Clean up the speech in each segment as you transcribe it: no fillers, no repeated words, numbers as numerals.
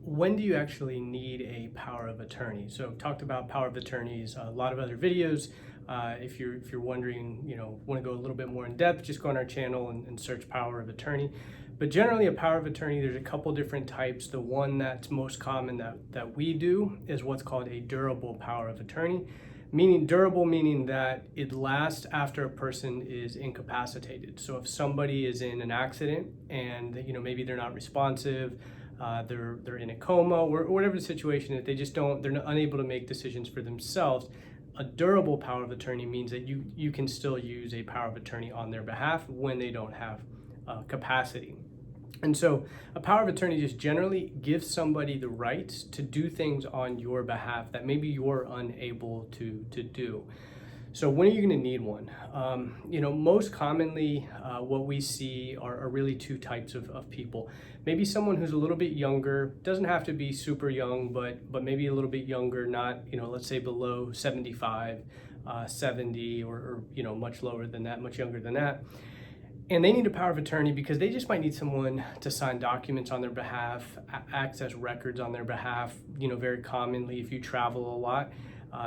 when do you actually need a power of attorney? So I've talked about power of attorneys, a lot of other videos. If you're wondering, want to go a little bit more in depth, just go on our channel and search power of attorney. But generally, a power of attorney, there's a couple different types. The one that's most common that we do is what's called a durable power of attorney. Meaning that it lasts after a person is incapacitated. So if somebody is in an accident and maybe they're not responsive, they're in a coma, or whatever the situation is, they're unable to make decisions for themselves. A durable power of attorney means that you can still use a power of attorney on their behalf when they don't have capacity. And so a power of attorney just generally gives somebody the right to do things on your behalf that maybe you're unable to do. So when are you going to need one? Most commonly what we see are really two types of people. Maybe someone who's a little bit younger, doesn't have to be super young, but maybe a little bit younger, not, let's say below 75, 70, or much lower than that, much younger than that. And they need a power of attorney because they just might need someone to sign documents on their behalf, access records on their behalf. Very commonly, if you travel a lot,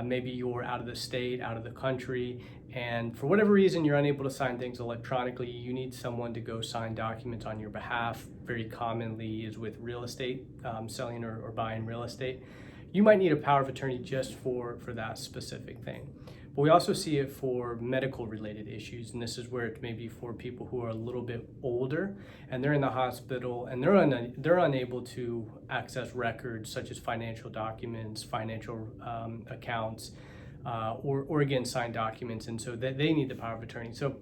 maybe you're out of the state, out of the country, and for whatever reason you're unable to sign things electronically, you need someone to go sign documents on your behalf. Very commonly is with real estate, selling or buying real estate. You might need a power of attorney just for that specific thing. But we also see it for medical related issues, and this is where it may be for people who are a little bit older and they're in the hospital and they're unable to access records such as financial documents, financial accounts, or again, signed documents, and so they need the power of attorney. So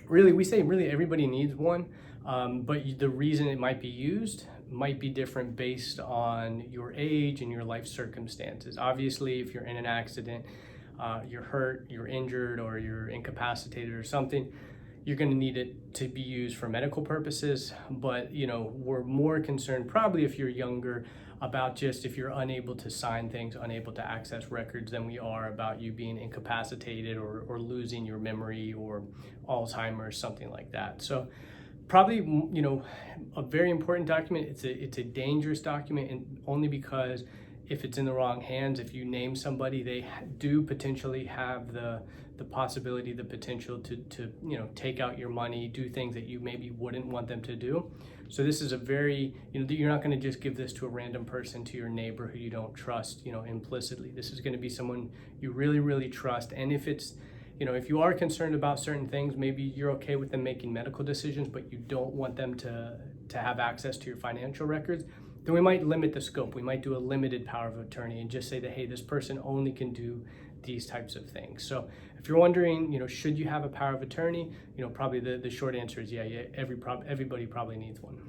really, we say everybody needs one, but the reason it might be used might be different based on your age and your life circumstances. Obviously, if you're in an accident, you're hurt, you're injured, or you're incapacitated or something, you're going to need it to be used for medical purposes. But we're more concerned probably if you're younger about just if you're unable to sign things, unable to access records, than we are about you being incapacitated or losing your memory or Alzheimer's, something like that. So probably a very important document. It's a dangerous document, and only because if it's in the wrong hands, if you name somebody, they do potentially have the possibility, the potential to take out your money, do things that you maybe wouldn't want them to do. So this is a very, you're not going to just give this to a random person, to your neighbor who you don't trust, implicitly. This is going to be someone you really, really trust. And if it's, if you are concerned about certain things, maybe you're okay with them making medical decisions, but you don't want them to have access to your financial records, then we might limit the scope. We might do a limited power of attorney and just say that, hey, this person only can do these types of things. So if you're wondering, should you have a power of attorney, probably the short answer is yeah, everybody probably needs one.